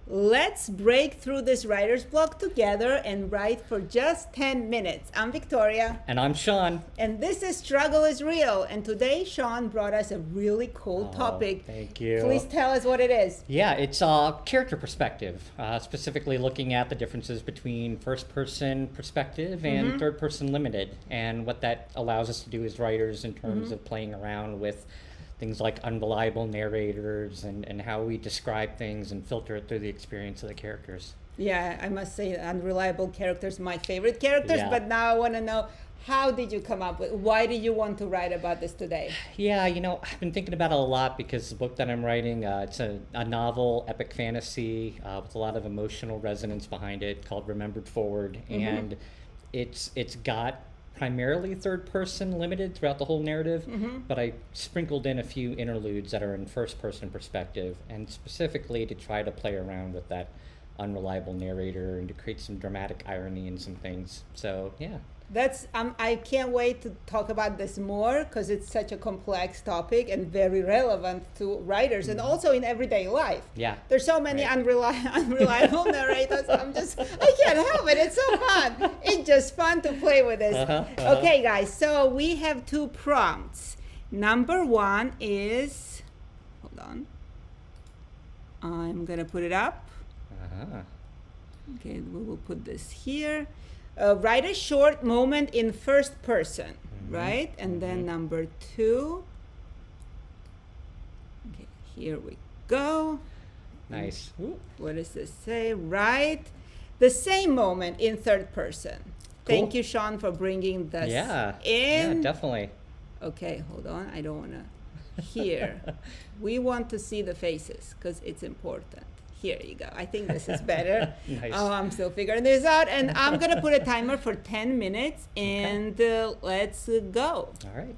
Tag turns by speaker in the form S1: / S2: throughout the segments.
S1: Let's break through this writer's block together and write for just 10 minutes. I'm Victoria.
S2: And I'm Sean.
S1: And this is Struggle is Real. And today Sean brought us a really cool topic.
S2: Thank you.
S1: Please tell us what it is.
S2: Yeah, it's character perspective, specifically looking at the differences between first-person perspective and third-person limited, and what that allows us to do as writers in terms of playing around with things like unreliable narrators and how we describe things and filter it through the experience of the characters.
S1: Yeah, I must say unreliable characters, my favorite characters, but now I want to know, how did you come up with, why did you want to write about this today?
S2: Yeah, I've been thinking about it a lot because the book that I'm writing, it's a novel, epic fantasy with a lot of emotional resonance behind it called Remembered Forward. And it's got primarily third person limited throughout the whole narrative, but I sprinkled in a few interludes that are in first person perspective, and specifically to try to play around with that unreliable narrator and to create some dramatic irony and some things. So yeah.
S1: That's I can't wait to talk about this more because it's such a complex topic and very relevant to writers and also in everyday life.
S2: Yeah.
S1: There's so many unreliable narrators. I can't help it. It's so fun. It's just fun to play with this. Okay, guys. So we have two prompts. Number one is, hold on. I'm gonna put it up. Okay, we will put this here. Write a short moment in first person, right? And then number two. Okay, here we go.
S2: Nice.
S1: What does this say? Write the same moment in third person. Cool. Thank you, Sean, for bringing this in.
S2: Yeah, definitely.
S1: Okay, hold on. I don't want to. Here. We want to see the faces because it's important. Here you go. I think this is better.
S2: Nice.
S1: Oh, I'm still figuring this out. And I'm going to put a timer for 10 minutes and let's go.
S2: All right.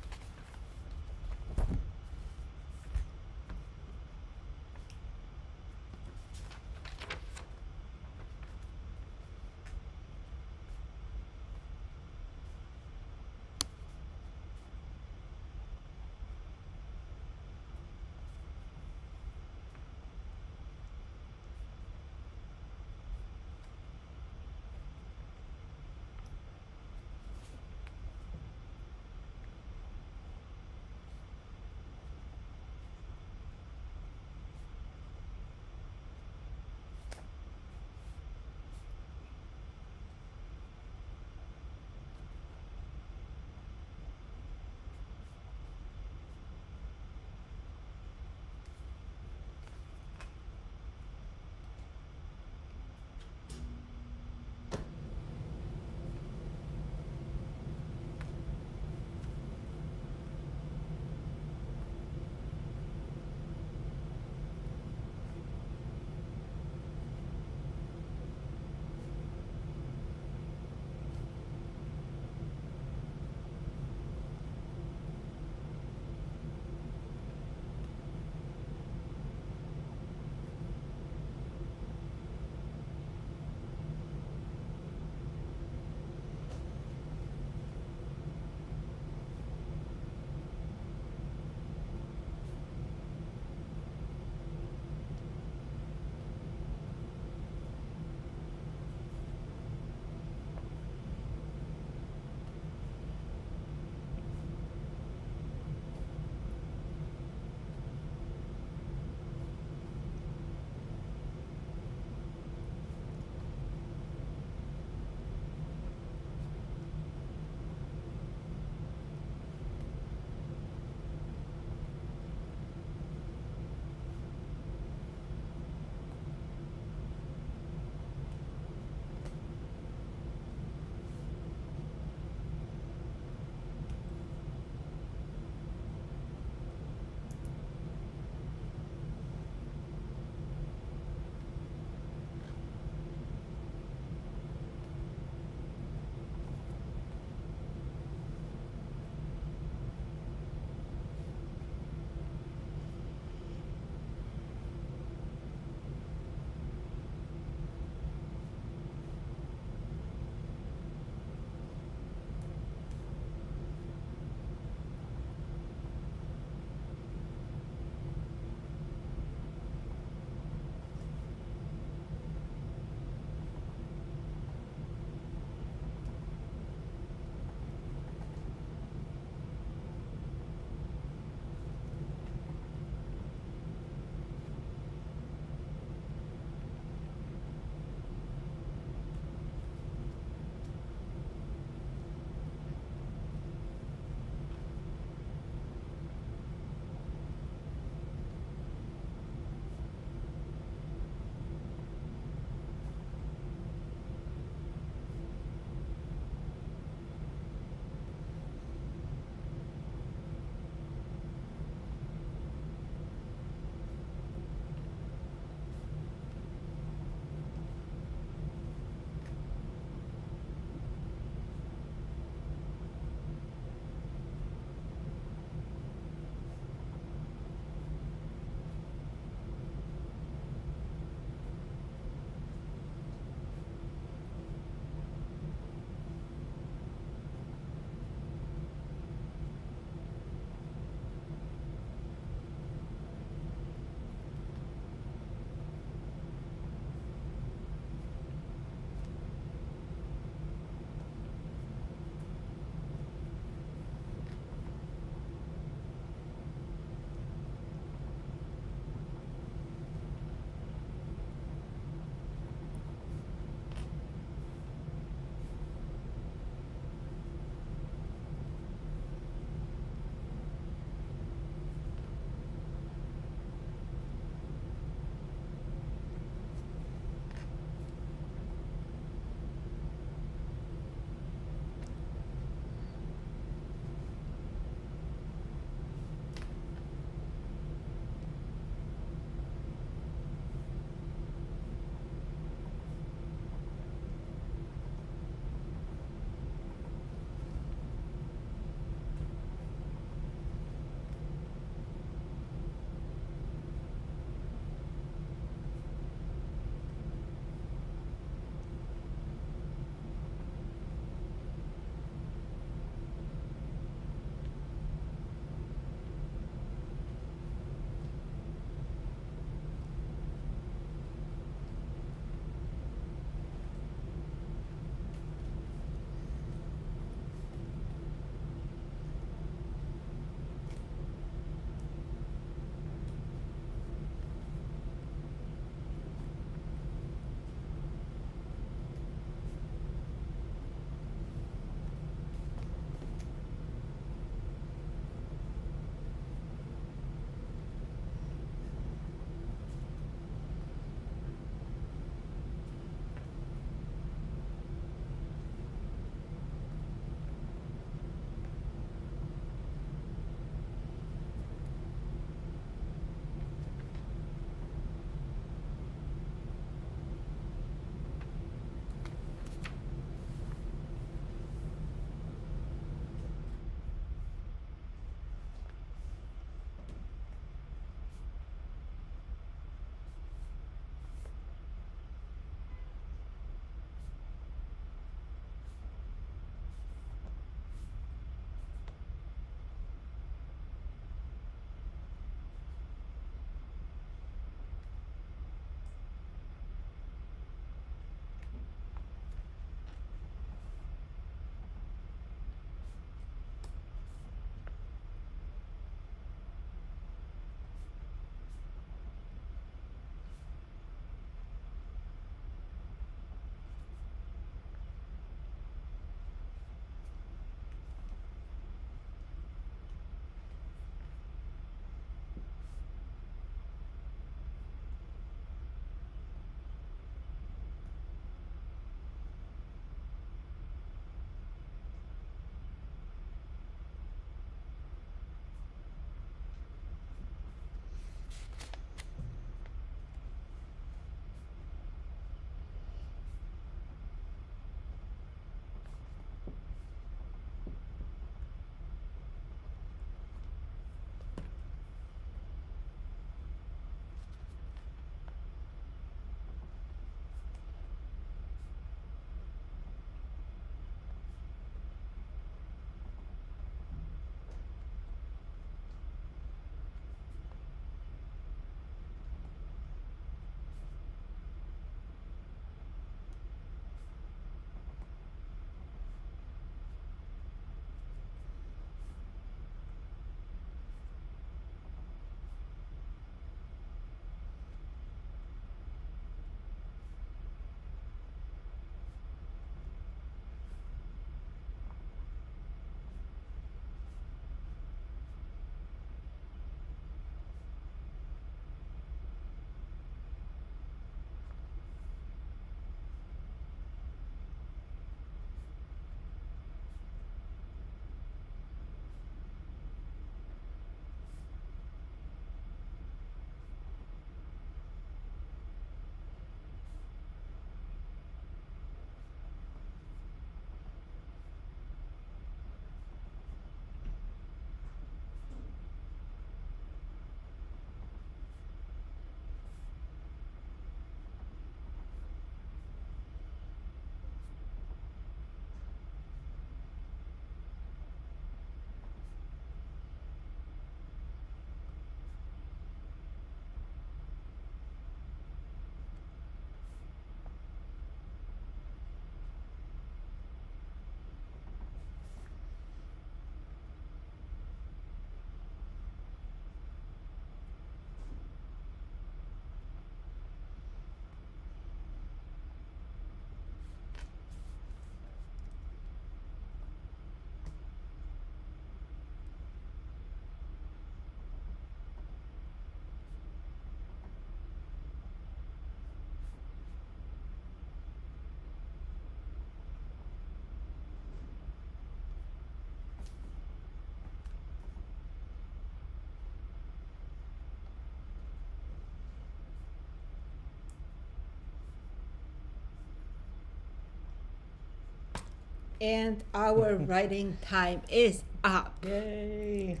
S1: And our writing time is up.
S2: Yay!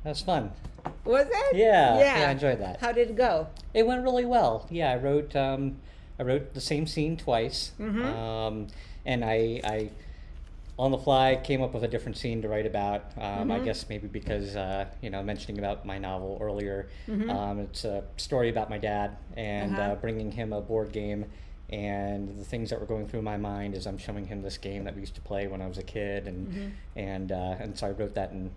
S2: That was fun.
S1: Was it?
S2: Yeah, I enjoyed that.
S1: How did it go?
S2: It went really well. Yeah, I wrote the same scene twice, and I on the fly came up with a different scene to write about. I guess maybe because mentioning about my novel earlier, it's a story about my dad and bringing him a board game, and the things that were going through my mind as I'm showing him this game that we used to play when I was a kid, and so I wrote that in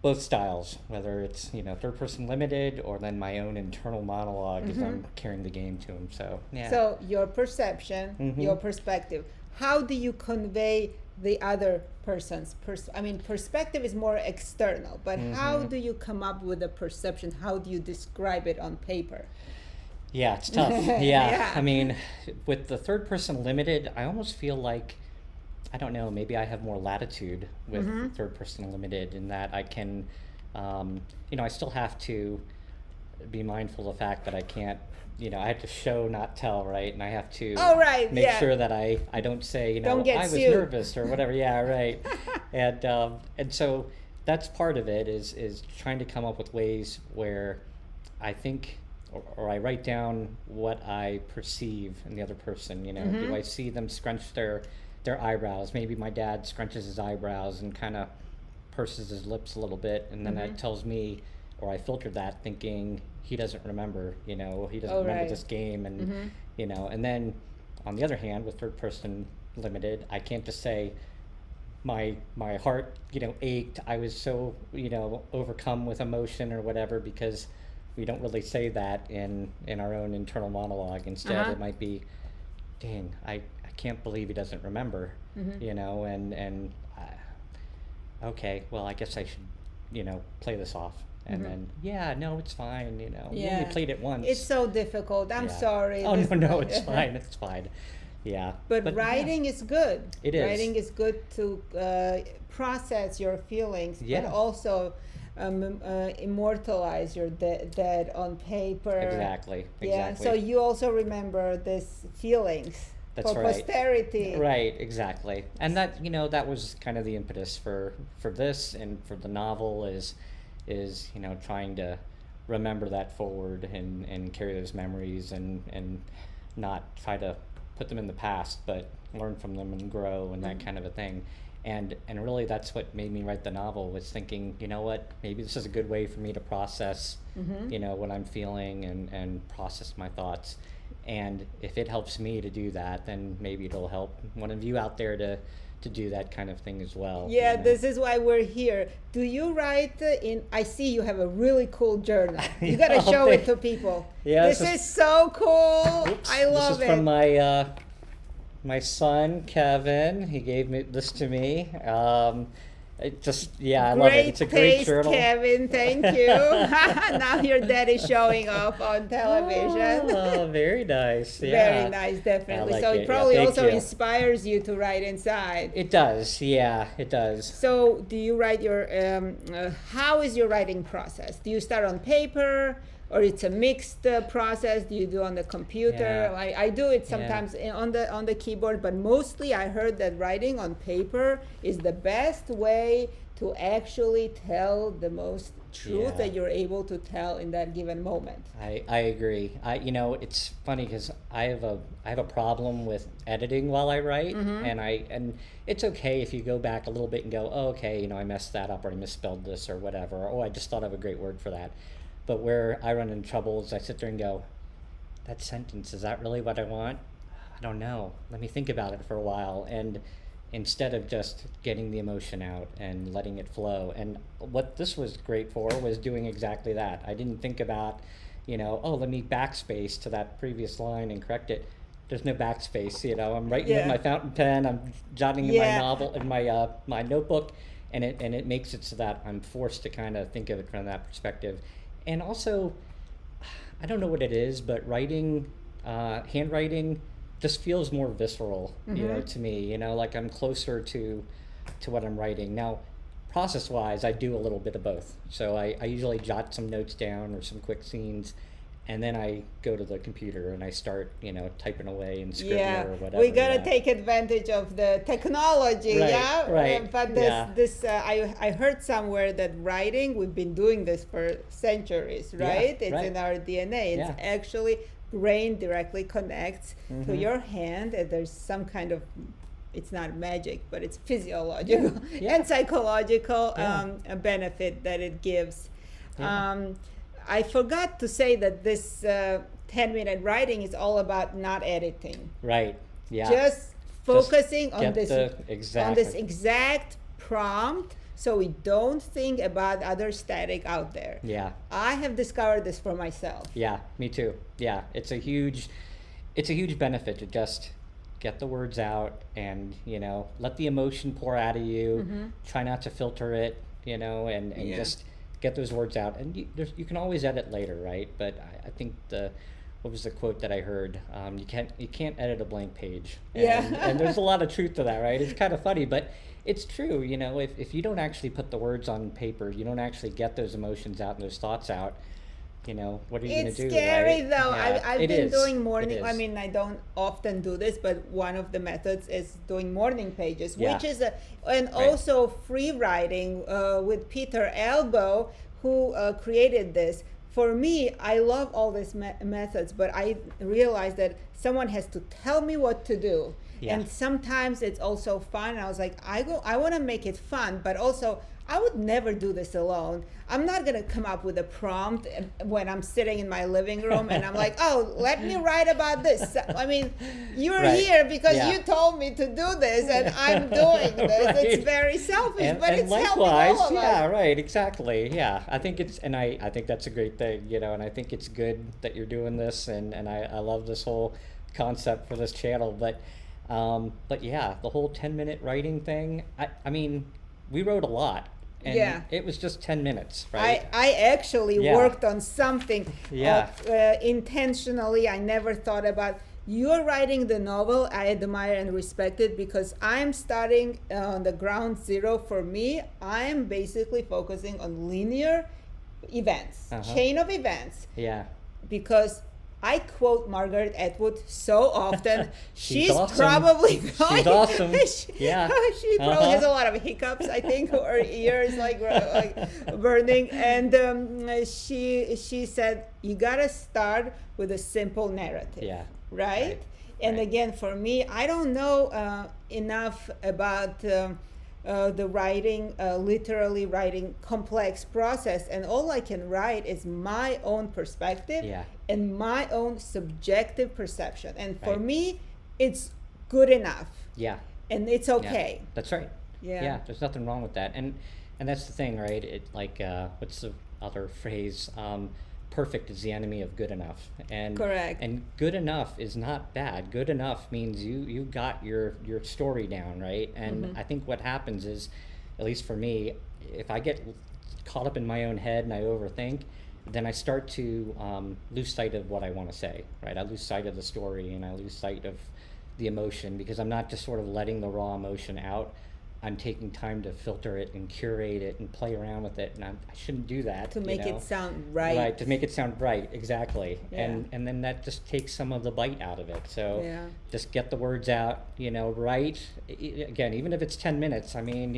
S2: both styles, whether it's third person limited or then my own internal monologue as I'm carrying the game to him. So yeah.
S1: So your perception, your perspective. How do you convey the other person's perspective is more external, but how do you come up with a perception? How do you describe it on paper?
S2: Yeah, it's tough. Yeah. I mean, with the third person limited, I almost feel like, I don't know, maybe I have more latitude with third person limited in that I can, I still have to be mindful of the fact that I can't, I have to show, not tell, right? And I have to make sure that I don't say,
S1: don't get
S2: I was
S1: sued.
S2: Nervous or whatever. Yeah, right. And so that's part of it is trying to come up with ways where I think, or I write down what I perceive in the other person. Do I see them scrunch their eyebrows? Maybe my dad scrunches his eyebrows and kind of purses his lips a little bit, and then that tells me, or I filter that thinking he doesn't remember, he doesn't remember this game, and and then on the other hand, with third person limited, I can't just say my heart ached, I was so overcome with emotion or whatever, because we don't really say that in our own internal monologue. Instead it might be, dang, I can't believe he doesn't remember, and okay, well, I guess I should play this off. And then, no, it's fine, we only played it once.
S1: It's so difficult. I'm sorry.
S2: Oh, no, it's fine. It's fine. Yeah.
S1: But writing is good.
S2: It is.
S1: Writing is good to process your feelings, but also immortalize your dead on paper.
S2: Exactly.
S1: Yeah. So you also remember these feelings.
S2: That's
S1: for
S2: right.
S1: Posterity.
S2: Right, exactly. And that that was kind of the impetus for this and for the novel is trying to remember that forward and carry those memories and not try to put them in the past, but learn from them and grow and that kind of a thing. And really that's what made me write the novel, was thinking, what, maybe this is a good way for me to process what I'm feeling and process my thoughts. And if it helps me to do that, then maybe it'll help one of you out there to do that kind of thing as well.
S1: Yeah, this is why we're here. Do you write I see you have a really cool journal. You got to show it to people. Yeah, this is so cool.
S2: Oops,
S1: I love it.
S2: This is from my son, Kevin. He gave this to me. I love it. It's a great journal.
S1: Kevin, thank you. Now your dad is showing off on television.
S2: Oh, very nice. Yeah.
S1: Very nice, definitely.
S2: Like
S1: so it probably also
S2: you.
S1: inspires you to write inside.
S2: It does, yeah, it does.
S1: So do you write your, how is your writing process? Do you start on paper? Or it's a mixed process? Do you do on the computer?
S2: Yeah.
S1: I do it sometimes on the keyboard, but mostly I heard that writing on paper is the best way to actually tell the most truth that you're able to tell in that given moment.
S2: I agree. It's funny because I have a problem with editing while I write, and it's okay if you go back a little bit and go, oh, okay, I messed that up or I misspelled this or whatever, or oh, I just thought of a great word for that. But where I run into trouble is I sit there and go, that sentence, is that really what I want? I don't know. Let me think about it for a while. And instead of just getting the emotion out and letting it flow. And what this was great for was doing exactly that. I didn't think about, let me backspace to that previous line and correct it. There's no backspace, I'm writing with my fountain pen, I'm jotting in my novel, in my notebook, and it makes it so that I'm forced to kind of think of it from that perspective. And also, I don't know what it is, but writing, handwriting just feels more visceral, to me, like I'm closer to what I'm writing. Now, process-wise, I do a little bit of both. So I usually jot some notes down or some quick scenes, and then I go to the computer and I start, typing away in Scrivener
S1: Yeah,
S2: or whatever.
S1: we gotta
S2: yeah.
S1: take advantage of the technology,
S2: Right,
S1: yeah.
S2: right,
S1: But I heard somewhere that writing, we've been doing this for centuries, right? It's
S2: right.
S1: in our DNA. It's
S2: Yeah.
S1: actually brain directly connects to
S2: Mhm.
S1: your hand, and there's some kind of, it's not magic, but it's physiological
S2: Yeah.
S1: and psychological
S2: Yeah.
S1: benefit that it gives.
S2: Yeah.
S1: I forgot to say that this 10-minute writing is all about not editing.
S2: Right. Yeah.
S1: Just focusing on
S2: get
S1: this
S2: the
S1: exact prompt, so we don't think about other static out there.
S2: Yeah.
S1: I have discovered this for myself.
S2: Yeah. Me too. Yeah. It's a huge benefit to just get the words out and let the emotion pour out of you.
S1: Mhm.
S2: Try not to filter it. And
S1: Yeah.
S2: just get those words out. And you can always edit later, right? But I think what was the quote that I heard? You can't edit a blank page. And,
S1: Yeah.
S2: and there's a lot of truth to that, right? It's kind of funny, but it's true. If you don't actually put the words on paper, you don't actually get those emotions out and those thoughts out. What are you going to
S1: It's
S2: do?
S1: scary
S2: right?
S1: though.
S2: Yeah,
S1: I've
S2: it
S1: been
S2: is.
S1: doing
S2: It
S1: morning.
S2: is.
S1: I mean, I don't often do this, but one of the methods is doing morning pages,
S2: Yeah.
S1: which is and
S2: Right.
S1: also free writing with Peter Elbow, who created this. For me, I love all these methods, but I realized that someone has to tell me what to do.
S2: Yeah.
S1: And sometimes it's also fun. I was like, I want to make it fun, but also I would never do this alone. I'm not going to come up with a prompt when I'm sitting in my living room and I'm like, oh, let me write about this. I mean, you're
S2: Right.
S1: here because
S2: Yeah.
S1: you told me to do this and I'm doing this.
S2: Right.
S1: It's very selfish, but
S2: and
S1: it's helping
S2: likewise,
S1: all of
S2: yeah,
S1: us.
S2: right, exactly, yeah. I think I think that's a great thing, and I think it's good that you're doing this, and I love this whole concept for this channel. But yeah, the whole 10-minute writing thing. I mean, we wrote a lot, and
S1: Yeah.
S2: it was just 10 minutes, right?
S1: I actually
S2: Yeah.
S1: worked on something
S2: Yeah.
S1: intentionally. I never thought about, you're writing the novel. I admire and respect it because I'm starting on the ground zero. For me, I'm basically focusing on linear events,
S2: Uh-huh.
S1: chain of events,
S2: Yeah.
S1: because I quote Margaret Atwood so often.
S2: She's
S1: She's
S2: awesome.
S1: probably going.
S2: She's awesome.
S1: she,
S2: Yeah.
S1: She probably
S2: Uh-huh.
S1: has a lot of hiccups. I think her ears like burning. And she said, you gotta start with a simple narrative.
S2: Yeah.
S1: Right. And
S2: Right.
S1: again, for me, I don't know enough about the writing, literally writing complex process, and all I can write is my own perspective
S2: Yeah.
S1: and my own subjective perception. And for
S2: Right.
S1: me, it's good enough,
S2: Yeah.
S1: and it's
S2: Yeah.
S1: okay.
S2: That's right.
S1: Yeah.
S2: There's nothing wrong with that, and that's the thing, right? It like what's the other phrase? Perfect is the enemy of good enough, and
S1: Correct.
S2: And good enough is not bad. Good enough means you got your story down, right? And
S1: Mhm.
S2: I think what happens is, at least for me, if I get caught up in my own head and I overthink, then I start to lose sight of what I want to say, right? I lose sight of the story and I lose sight of the emotion because I'm not just sort of letting the raw emotion out. I'm taking time to filter it and curate it and play around with it, and I shouldn't do that.
S1: To make
S2: you know?
S1: it sound right.
S2: Right, to make it sound right, exactly.
S1: Yeah.
S2: And then that just takes some of the bite out of it. So
S1: Yeah.
S2: just get the words out, right? Again, even if it's 10 minutes, I mean,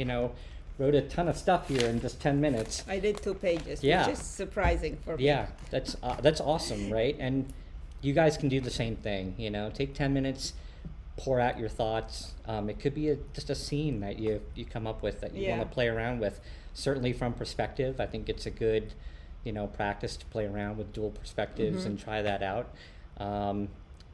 S2: wrote a ton of stuff here in just 10 minutes.
S1: I did 2 pages,
S2: Yeah.
S1: which is surprising for me.
S2: Yeah, that's awesome, right? And you guys can do the same thing, take 10 minutes, pour out your thoughts. It could be just a scene that you come up with that you
S1: Yeah.
S2: want to play around with. Certainly from perspective, I think it's a good, practice to play around with dual perspectives
S1: Mhm.
S2: and try that out.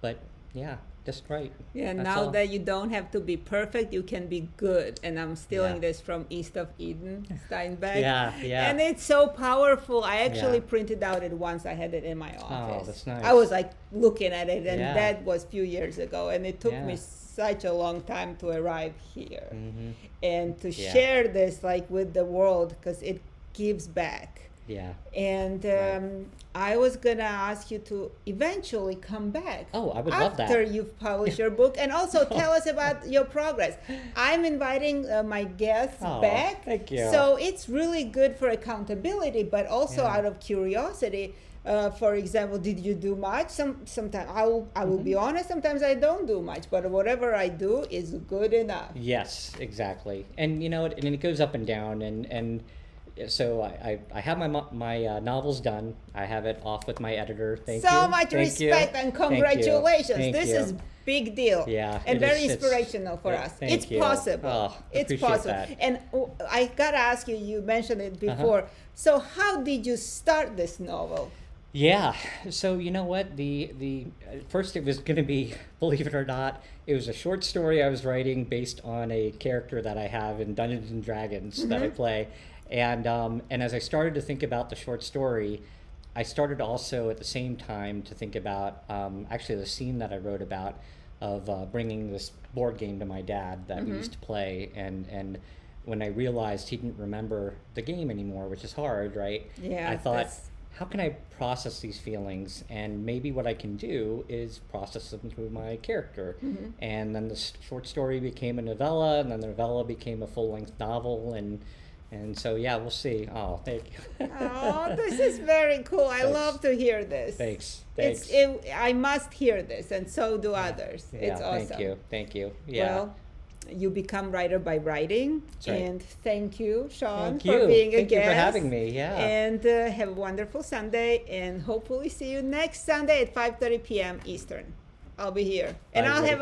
S2: But yeah, just right.
S1: Yeah,
S2: That's
S1: now
S2: all.
S1: that you don't have to be perfect, you can be good. And I'm stealing
S2: Yeah.
S1: this from East of Eden, Steinbeck.
S2: Yeah, yeah.
S1: And it's so powerful. I actually
S2: Yeah.
S1: printed out it once. I had it in my office.
S2: that's nice.
S1: I was like looking at it, and
S2: Yeah.
S1: that was a few years ago. And it took
S2: Yeah.
S1: me such a long time to arrive here
S2: Mhm.
S1: and to
S2: Yeah.
S1: share this like with the world, because it gives back.
S2: Yeah.
S1: And
S2: Right.
S1: I was gonna ask you to eventually come back.
S2: Oh, I would love that.
S1: After you've published your book, and also tell us about your progress. I'm inviting my guests
S2: Oh,
S1: back.
S2: thank you.
S1: So it's really good for accountability, but also
S2: Yeah.
S1: out of curiosity. For example, did you do much? Sometimes I will be honest. Sometimes I don't do much, but whatever I do is good enough.
S2: Yes, exactly. And you know, and it goes up and down, and so I have my novels done. I have it off with my editor. Thank you.
S1: So much
S2: Thank you.
S1: respect and
S2: Thank you.
S1: congratulations.
S2: Thank
S1: This
S2: you.
S1: is big deal.
S2: Yeah,
S1: and
S2: it
S1: very
S2: is. It's-
S1: inspirational for
S2: yeah,
S1: us.
S2: thank
S1: It's
S2: you.
S1: possible.
S2: Oh,
S1: It's
S2: appreciate
S1: possible.
S2: that.
S1: And I gotta ask you. You mentioned it before. So how did you start this novel?
S2: Yeah. So you know what? The first it was going to be, believe it or not, it was a short story I was writing based on a character that I have in Dungeons and Dragons that I play, and as I started to think about the short story, I started also at the same time to think about actually the scene that I wrote about of bringing this board game to my dad that we used to play, and when I realized he didn't remember the game anymore, which is hard, right?
S1: Yeah,
S2: I thought,
S1: that's-
S2: how can I process these feelings? And maybe what I can do is process them through my character. And then the short story became a novella, and then the novella became a full-length novel, and so yeah, we'll see. Oh, thank you.
S1: Oh, this is very cool. I
S2: Thanks.
S1: love to hear this.
S2: Thanks.
S1: I must hear this, and so do others.
S2: Yeah,
S1: It's awesome.
S2: Thank you. Yeah.
S1: Well, you become writer by writing,
S2: That's right.
S1: and thank you, Sean,
S2: Thank
S1: for
S2: you.
S1: being a
S2: Thank you
S1: guest.
S2: for having me. Yeah.
S1: And have a wonderful Sunday, and hopefully see you next Sunday at 5:30 p.m. Eastern. I'll be here, and
S2: Bye,
S1: I'll
S2: everybody.
S1: have